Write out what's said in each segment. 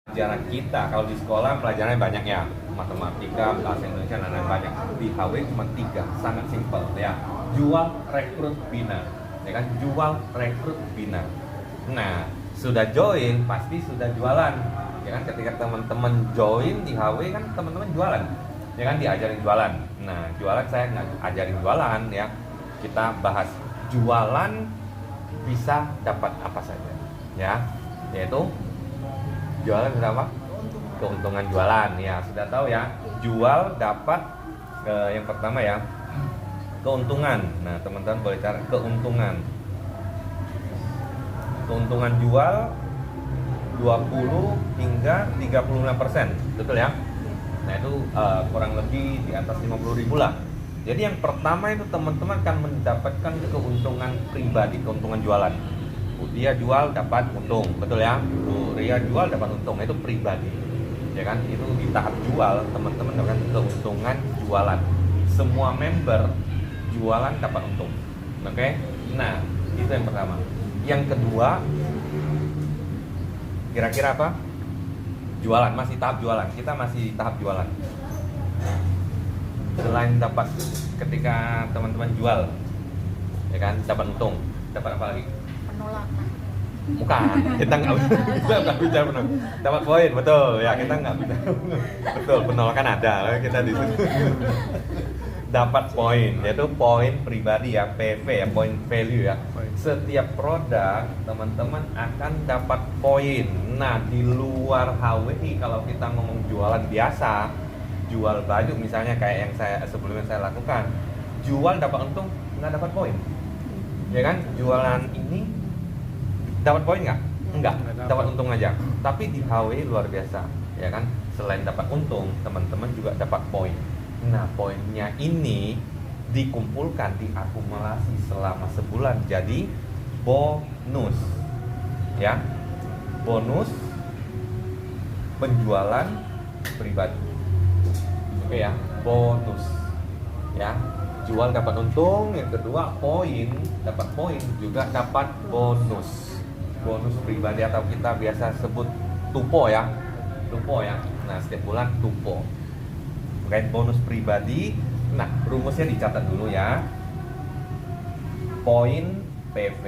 Pelajaran kita kalau di sekolah pelajarannya banyak ya, matematika, bahasa Indonesia, dan lain banyak. Di HW cuma 3, sangat simpel ya. Jual, rekrut, bina, ya kan? Jual, rekrut, bina. Nah, sudah join pasti sudah jualan, ya kan? Ketika teman-teman join di HW kan teman-teman jualan, ya kan? Diajarin jualan. Nah, jualan saya nggak ajarin jualan ya. Kita bahas jualan bisa dapat apa saja, ya, yaitu jualan berapa? Keuntungan jualan ya, sudah tahu ya. Jual dapat yang pertama ya, keuntungan. Nah, teman-teman boleh cari keuntungan. Keuntungan jual 20 hingga 35%, betul ya? Nah, itu kurang lebih di atas 50.000 lah. Jadi yang pertama itu teman-teman akan mendapatkan keuntungan pribadi, keuntungan jualan. Dia jual dapat untung, betul ya? Ria jual dapat untung, itu pribadi, ya kan? Itu di tahap jual teman-teman dapat keuntungan jualan. Semua member jualan dapat untung, oke? Nah, itu yang pertama. Yang kedua, kira-kira apa? Jualan, masih tahap jualan. Kita masih tahap jualan. Selain dapat ketika teman-teman jual, ya kan, dapat untung, dapat apa lagi? Penolakan. Bukan, kita nggak bicara penolakan. Dapat poin, betul ya, kita nggak bicara. Betul, penolakan ada, kita di situ. Dapat poin, yaitu poin pribadi ya, PV ya, point value ya. Setiap produk teman-teman akan dapat poin. Nah, di luar HWI kalau kita ngomong jualan biasa, jual baju misalnya kayak yang sebelumnya saya lakukan, jual dapat untung nggak dapat poin, ya kan? Jualan ini dapat poin nggak? Enggak, dapat untung aja. Tapi di HWI luar biasa, ya kan? Selain dapat untung, teman-teman juga dapat poin. Nah, poinnya ini dikumpulkan, diakumulasi selama sebulan jadi bonus, ya, bonus penjualan pribadi. Oke ya, bonus, ya, jual dapat untung. Yang kedua, poin, dapat poin juga dapat bonus, bonus pribadi atau kita biasa sebut tupo ya, tupo ya. Nah, setiap bulan tupo. Oke, bonus pribadi. Nah, rumusnya dicatat dulu ya. Poin PV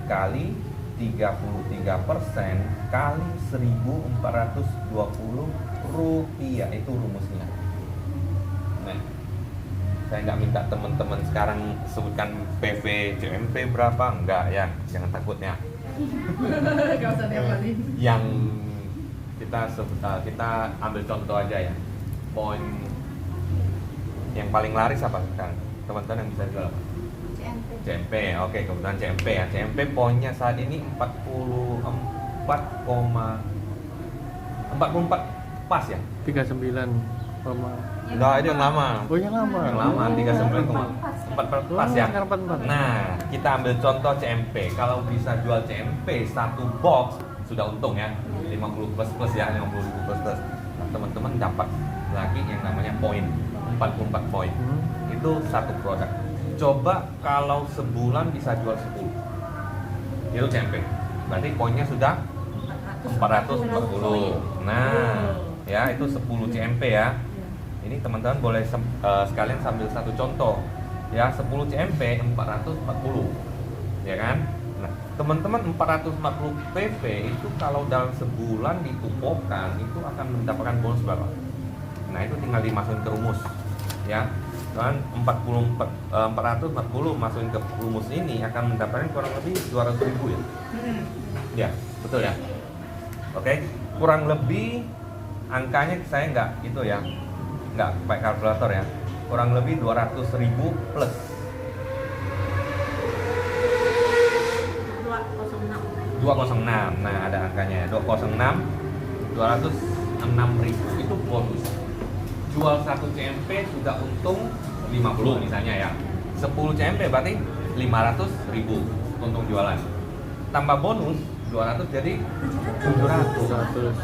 kali 33% kali 1.420 rupiah, itu rumusnya. Nah, saya nggak minta teman-teman sekarang sebutkan PV CMP berapa, enggak ya, jangan takut ya. Gak usah dihafalin. Yang kita ambil contoh aja ya. Poin yang paling laris apa sekarang? Teman-teman yang bisa jual apa? CMP. CMP, oke, kebetulan CMP ya. CMP poinnya saat ini 44 pas ya? 39, Enggak, itu yang lama. oh yang lama. Yang lama 39,44 pas ya. Sekarang 44. Nah, kita ambil contoh CMP. Kalau bisa jual CMP satu box sudah untung ya. 50 plus ya, 50.000 plus. Nah, teman-teman dapat lagi yang namanya poin, 44 poin. Itu satu produk. Coba kalau sebulan bisa jual 10. Itu CMP. Berarti poinnya sudah 440. Nah, ya, itu 10 CMP ya. Ini teman-teman boleh sekalian sambil satu contoh ya, 10 CMP 440, ya kan? Nah, teman-teman 440 PV itu kalau dalam sebulan ditumpukkan itu akan mendapatkan bonus berapa? Nah, itu tinggal dimasukin ke rumus ya. Dan 440 masukin ke rumus ini akan mendapatkan kurang lebih 200.000 ya. Ya, betul ya. Oke, kurang lebih angkanya saya nggak itu ya, nggak pakai kalkulator ya, kurang lebih 200.000 plus 206. Nah, ada angkanya 206, 206.000 itu bonus. Jual 1 CMP sudah untung 50 misalnya ya. 10 CMP berarti 500.000 untung jualan. Tambah bonus 200 jadi 700.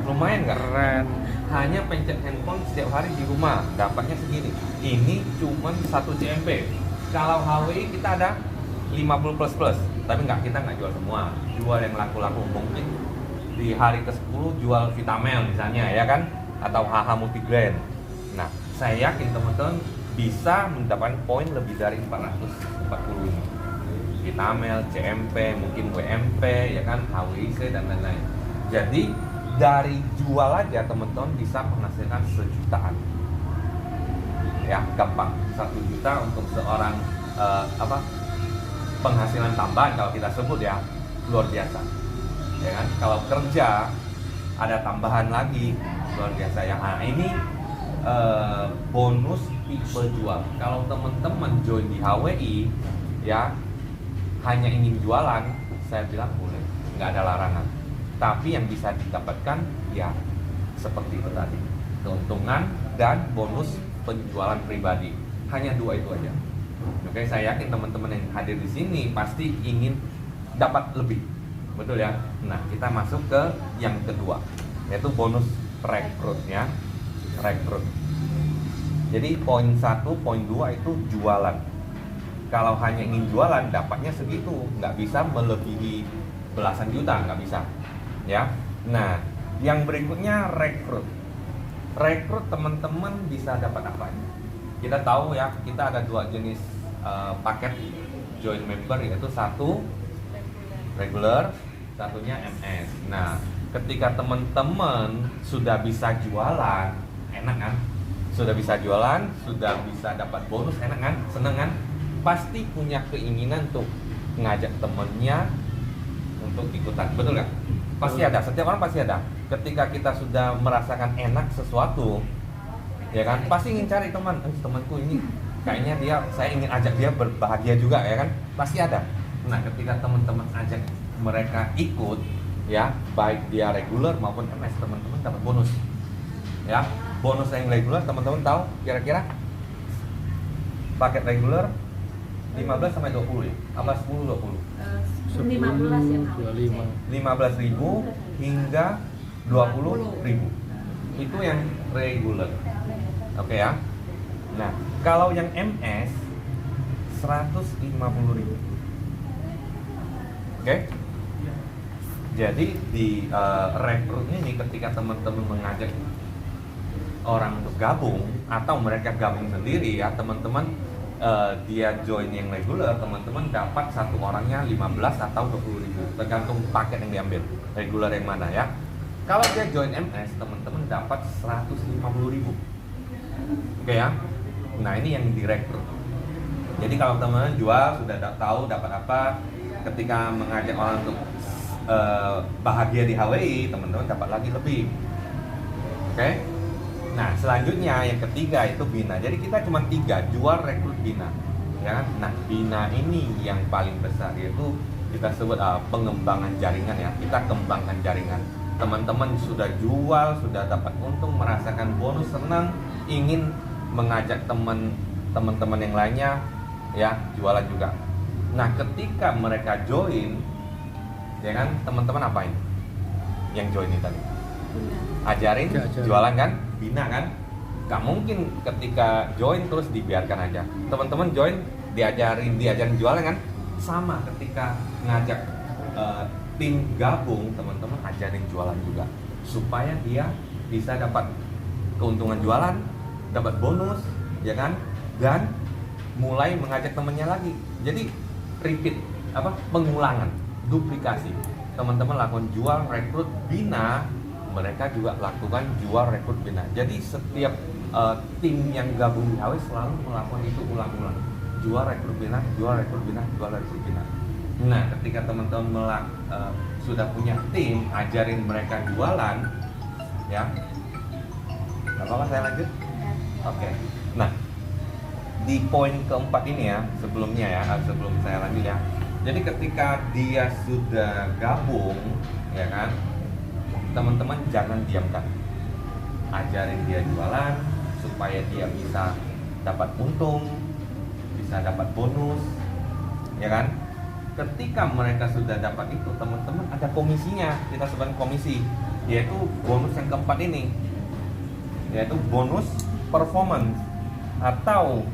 Lumayan nggak? Keren. Hanya pencet handphone setiap hari di rumah dapatnya segini. Ini cuma 1 CMP. Kalau HWI kita ada 50 plus, tapi kita nggak jual semua. Jual yang laku-laku, mungkin di hari ke-10 jual Vitamel misalnya ya kan, atau HH Multigrain. Nah, saya yakin teman-teman bisa mendapatkan poin lebih dari 440 ini. Vitamel, CMP, mungkin WMP, ya kan, HWIC dan lain-lain. Jadi dari jual aja teman-teman bisa menghasilkan sejutaan. Ya, gampang. 1 juta untuk seorang penghasilan tambahan kalau kita sebut ya, luar biasa. Ya kan, kalau kerja ada tambahan lagi luar biasa ya. Nah, ini bonus tipe jual. Kalau teman-teman join di HWI ya, hanya ingin jualan, saya bilang boleh, nggak ada larangan. Tapi yang bisa didapatkan ya seperti itu tadi, keuntungan dan bonus penjualan pribadi. Hanya 2 itu aja. Oke, saya yakin teman-teman yang hadir di sini pasti ingin dapat lebih, betul ya. Nah, kita masuk ke yang kedua, yaitu bonus rekrutnya. Rekrut. Jadi poin 1, poin 2 itu jualan. Kalau hanya ingin jualan, dapatnya segitu, nggak bisa melebihi belasan juta, nggak bisa. Ya, nah yang berikutnya rekrut. Rekrut teman-teman bisa dapat apa? Kita tahu ya, kita ada 2 jenis paket join member, yaitu 1 regular, satunya MS. Nah, ketika teman-teman sudah bisa jualan, enak kan? Sudah bisa jualan, sudah bisa dapat bonus, enak kan? Seneng kan? Pasti punya keinginan untuk ngajak temennya untuk ikutan, betul nggak? Pasti ada, setiap orang pasti ada. Ketika kita sudah merasakan enak sesuatu, ya kan, pasti ingin cari teman. Temanku ini kayaknya saya ingin ajak dia berbahagia juga, ya kan, pasti ada. Nah, ketika teman-teman ajak mereka ikut, ya, baik dia regular maupun MS, teman-teman dapat bonus. Ya, bonus yang regular teman-teman tahu kira-kira paket regular 15 sampai 20 ya? Apa 10 20? 15 ya, 25. 15.000 hingga 20.000. Itu yang regular. Oke ya. Nah, kalau yang MS 150.000. Oke? Jadi di rekrut ini ketika teman-teman mengajak orang untuk gabung atau mereka gabung sendiri ya, teman-teman dia join yang regular, teman-teman dapat satu orangnya 15 atau 20.000, tergantung paket yang diambil, regular yang mana ya. Kalau dia join MS, teman-teman dapat 150.000. Oke ya. Nah, ini yang direkrut. Jadi kalau teman-teman jual sudah tahu dapat apa, ketika mengajak orang untuk bahagia di HWI, teman-teman dapat lagi lebih. Oke. Nah, selanjutnya yang ketiga itu bina. Jadi kita cuma 3, jual, rekrut, bina. Ya kan? Nah, bina ini yang paling besar, yaitu kita sebut pengembangan jaringan ya. Kita kembangkan jaringan. Teman-teman sudah jual, sudah dapat untung, merasakan bonus, senang, ingin mengajak teman-teman yang lainnya ya jualan juga. Nah, ketika mereka join, ya kan, teman-teman apain? Yang join ini tadi ajarin, jualan kan, bina kan. Gak mungkin ketika join terus dibiarkan aja. Teman-teman join, diajarin jualan kan. Sama ketika ngajak tim gabung, teman-teman ajarin jualan juga, supaya dia bisa dapat keuntungan jualan, dapat bonus, ya kan, dan mulai mengajak temannya lagi. Jadi repeat, pengulangan, duplikasi. Teman-teman lakukan jual, rekrut, bina, mereka juga lakukan jual, rekrut, bina. Jadi setiap tim yang gabung di HW selalu melakukan itu ulang-ulang. Jual, rekrut, bina, jual, rekrut, bina, jual, rekrut, bina. Nah, ketika teman-teman sudah punya tim, ajarin mereka jualan, ya. Gak apa-apa, saya lanjut. Oke. Nah, di poin keempat ini ya, sebelum saya lanjut ya. Jadi ketika dia sudah gabung, ya kan, teman-teman jangan diamkan. Ajarin dia jualan supaya dia bisa dapat untung, bisa dapat bonus, ya kan. Ketika mereka sudah dapat itu, teman-teman ada komisinya, kita sebut komisi, yaitu bonus yang keempat ini, yaitu bonus performance atau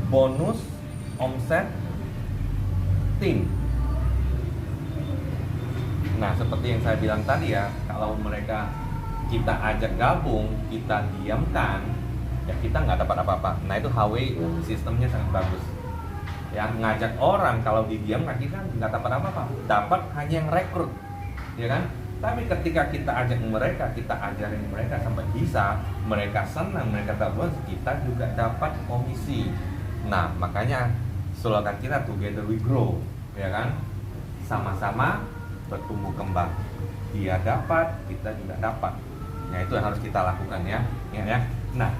bonus omset tim. Nah, seperti yang saya bilang tadi ya, kalau mereka kita ajak gabung, kita diamkan, ya kita nggak dapat apa-apa. Nah, itu HW sistemnya sangat bagus. Ya, ngajak orang kalau didiamkan kita nggak dapat apa-apa, dapat hanya yang rekrut, ya kan? Tapi ketika kita ajak mereka, kita ajarin mereka sampai bisa, mereka senang, mereka gabung, kita juga dapat komisi. Nah, makanya slogan kita Together We Grow, ya kan? Sama-sama bertumbuh kembang. Dia dapat, kita juga dapat. Nah, itu yang harus kita lakukan ya. Ya. Nah,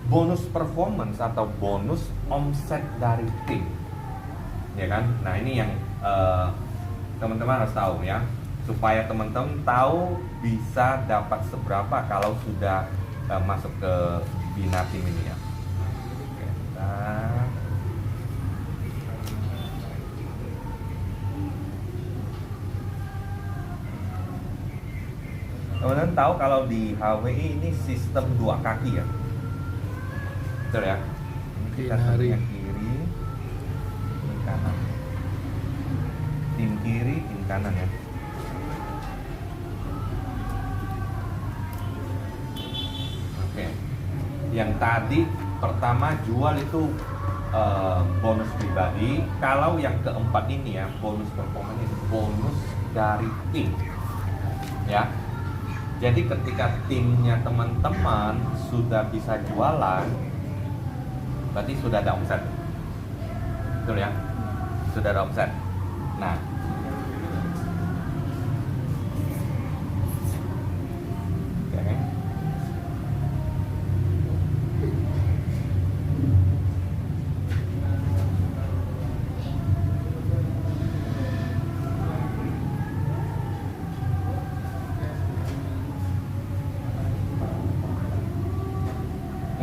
bonus performance atau bonus omset dari tim. Ya kan? Nah, ini yang teman-teman harus tahu ya. Supaya teman-teman tahu bisa dapat seberapa kalau sudah masuk ke bina tim ini ya. Oke, bentar. Teman-teman tahu kalau di HWI ini sistem 2 kaki ya, betul ya? Ini kita sebutnya kiri, tim kanan, tim kiri, tim kanan ya. Oke, yang tadi pertama jual itu bonus pribadi. Kalau yang keempat ini ya, bonus performance itu bonus dari tim ya. Jadi ketika timnya teman-teman sudah bisa jualan, berarti sudah ada omset, betul ya? Sudah ada omset. Nah, oke.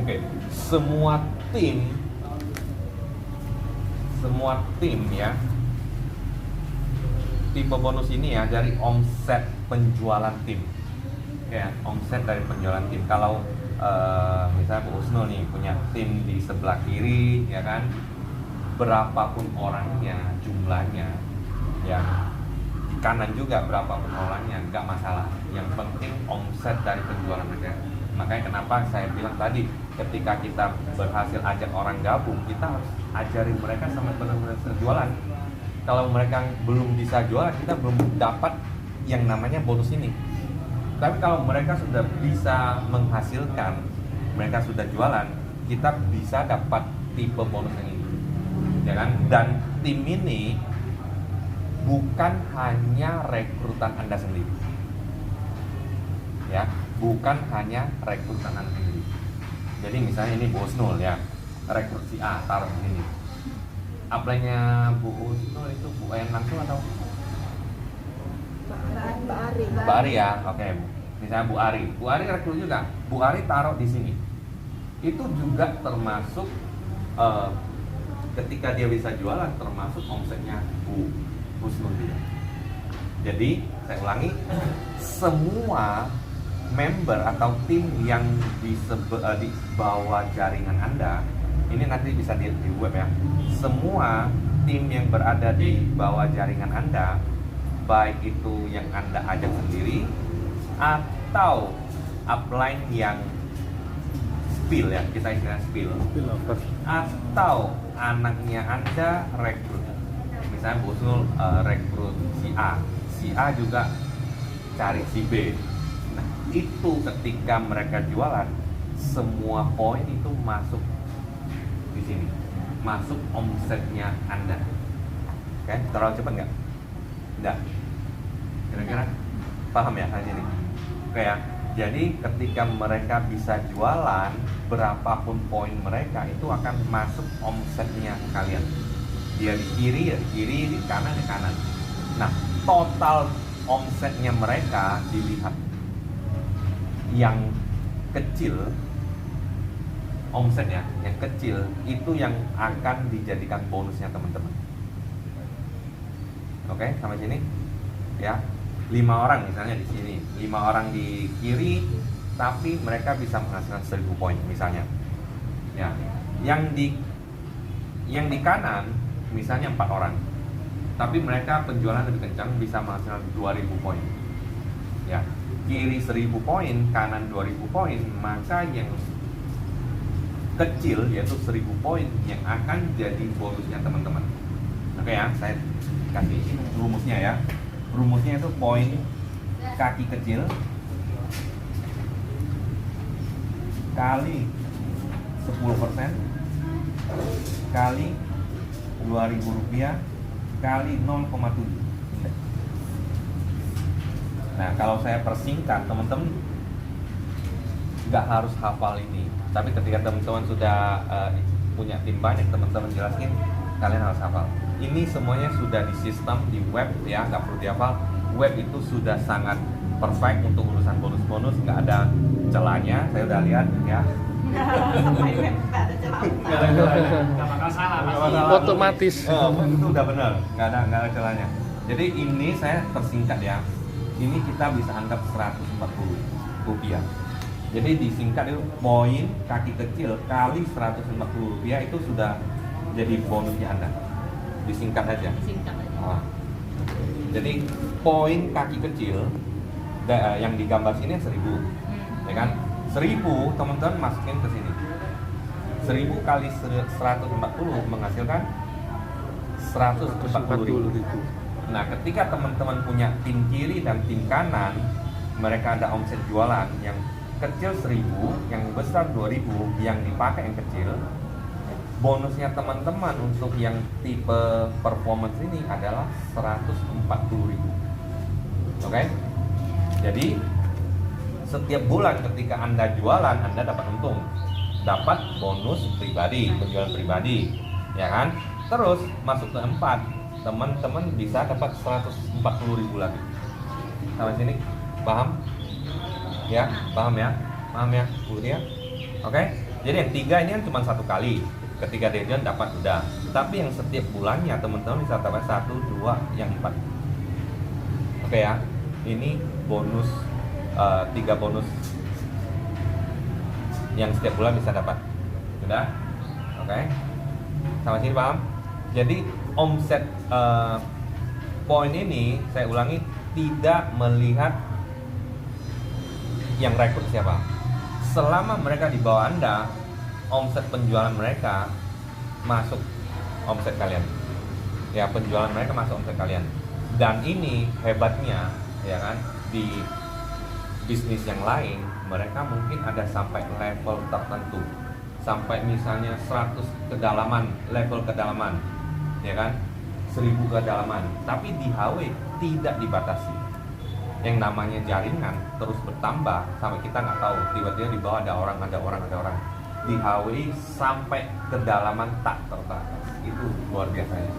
Oke, semua tim ya, tipe bonus ini ya dari omset penjualan tim, ya omset dari penjualan tim. Kalau misalnya Bu Husnul nih punya tim di sebelah kiri, ya kan, berapapun orangnya, jumlahnya, ya di kanan juga berapapun orangnya, nggak masalah. Yang penting omset dari penjualan mereka. Makanya kenapa saya bilang tadi, ketika kita berhasil ajak orang gabung, kita harus ajarin mereka sampai benar-benar jualan. Kalau mereka belum bisa jualan, kita belum dapat yang namanya bonus ini. Tapi kalau mereka sudah bisa menghasilkan, mereka sudah jualan, kita bisa dapat tipe bonus yang ini, ya kan? Dan tim ini bukan hanya rekrutan Anda sendiri, ya, bukan hanya rekrutan Anda sendiri. Jadi misalnya ini Bu Husnul ya, rekrut si A taruh di sini. Apply-nya Bu Husnul itu Bu Enang tuh atau Mbak Ari ya, oke. Misalnya Bu Ari rekrut juga. Bu Ari taruh di sini. Itu juga termasuk ketika dia bisa jualan, termasuk omsetnya Bu Husnul juga. Jadi saya ulangi, semua member atau tim yang di bawah jaringan Anda, ini nanti bisa di web ya. Semua tim yang berada di bawah jaringan Anda, baik itu yang Anda ajak sendiri atau upline yang spill ya, kita istilah spill, atau anaknya Anda rekrut. Misalnya Bu Husnul rekrut si A juga cari si B. Itu ketika mereka jualan, semua poin itu masuk di sini, masuk omsetnya Anda. Oke, terlalu cepat nggak? Nggak. Kira-kira paham ya hal ini? Oke ya. Jadi ketika mereka bisa jualan, berapapun poin mereka itu akan masuk omsetnya kalian. Dia di kiri, di kanan, di kanan. Nah, total omsetnya mereka dilihat. Yang kecil omsetnya, yang kecil itu yang akan dijadikan bonusnya teman-teman. Oke, sampai sini ya. 5 orang misalnya di sini, 5 orang di kiri, tapi mereka bisa menghasilkan 1000 poin misalnya. Ya, yang di kanan misalnya 4 orang, tapi mereka penjualan lebih kencang, bisa menghasilkan 2000 poin. Ya, kiri 1000 poin, kanan 2000 poin, maka yang kecil yaitu 1000 poin yang akan jadi bonusnya teman-teman. Oke ya, saya kasih rumusnya ya. Rumusnya itu poin kaki kecil kali 10% kali Rp2.000 kali 0,7. Nah, kalau saya persingkat, teman-teman nggak harus hafal ini. Tapi ketika teman-teman sudah punya tim banyak, teman-teman jelasin, kalian harus hafal. Ini semuanya sudah di sistem di web ya, nggak perlu dihafal. Web itu sudah sangat perfect untuk urusan bonus-bonus, nggak ada celahnya. Saya udah lihat ya. Nggak bakal salah pasti. Otomatis. Itu udah benar, nggak ada celahnya. Jadi ini saya persingkat ya. Ini kita bisa anggap Rp140. Jadi disingkat itu poin kaki kecil kali Rp140 itu sudah jadi bonusnya Anda. Disingkat aja. Disingkat aja. Oh. Jadi poin kaki kecil yang digambar sini 1000, ya kan? 1000 teman-teman masukin ke sini. 1000 kali 140 menghasilkan 140.000. Nah, ketika teman-teman punya tim kiri dan tim kanan, mereka ada omset jualan yang kecil 1000, yang besar 2000, yang dipakai yang kecil. Bonusnya teman-teman untuk yang tipe performance ini adalah 140.000. Oke? Jadi setiap bulan ketika Anda jualan, Anda dapat untung, dapat bonus pribadi, penjualan pribadi, ya kan? Terus masuk ke 4, teman-teman bisa dapat 140.000 lagi. Sampai sini paham? Ya, paham ya? Paham ya, Bu ya? Oke? Jadi yang 3 ini kan cuma 1 kali. Ketika deadline dapat udah. Tapi yang setiap bulannya teman-teman bisa dapat 1, 2, yang 4. Oke ya? Ini bonus 3 bonus yang setiap bulan bisa dapat. Sudah? Oke? Sampai sini paham? Jadi omset poin ini saya ulangi, tidak melihat yang rekrut siapa. Selama mereka di bawah Anda, omset penjualan mereka masuk omset kalian. Ya, penjualan mereka masuk omset kalian. Dan ini hebatnya, ya kan, di bisnis yang lain mereka mungkin ada sampai level tertentu, sampai misalnya 100 kedalaman, level kedalaman, ya kan, 1000 kedalaman. Tapi di HW tidak dibatasi. Yang namanya jaringan terus bertambah sampai kita nggak tahu, tiba-tiba di bawah ada orang. Di HW sampai kedalaman tak terbatas, itu luar biasa ya.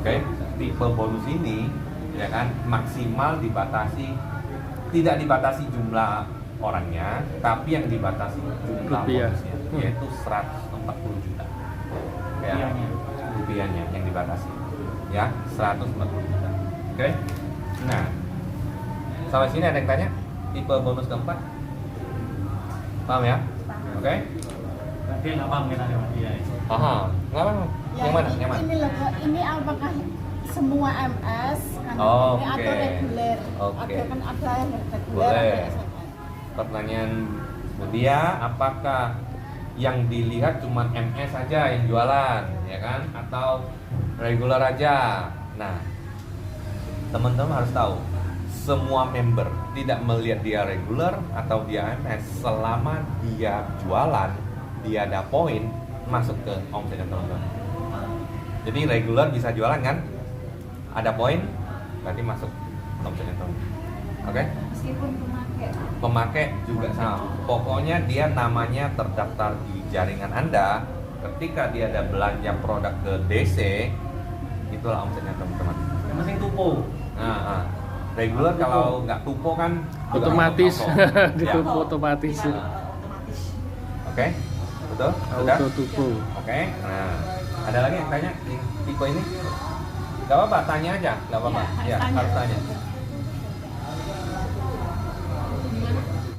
Oke, tipe bonus ini, ya kan, maksimal dibatasi, tidak dibatasi jumlah orangnya, tapi yang dibatasi jumlah bonusnya, yaitu 140 juta. Ya, rupiahnya yang dibatasi, ya, 140 juta. Oke, nah, sampai sini ada yang tanya tipe bonus keempat, paham ya? Oke. Berarti nggak paham kita lewat dia. Aha, nggak paham. Yang mana? Yang mana? Ini apakah semua MS kan Oh, ini oke. atau reguler? Oke. Ada kan ada yang reguler, Boleh. ada SMS. Pertanyaan Budia, apakah yang dilihat cuma MS saja yang jualan, ya kan? Atau regular aja? Nah, teman-teman harus tahu, semua member tidak melihat dia regular atau dia MS, selama dia jualan, dia ada poin, masuk ke omsetnya teman-teman. Jadi regular bisa jualan kan? Ada poin, berarti masuk omsetnya teman-teman. Oke? Meskipun Pemakai juga sama. Pokoknya dia namanya terdaftar di jaringan Anda. Ketika dia ada belanja produk ke DC, itulah omsetnya teman-teman. Yang penting tupo. Nah, regular kalau nggak tupo kan juga Otomatis auto. ditutup otomatis. Oke, betul? Sudah? Auto tupo. Oke. Nah, ada lagi yang tanya tipe ini? Gak apa-apa, tanya aja. Gak apa-apa. Iya, Ya, harus harus tanya. tanya.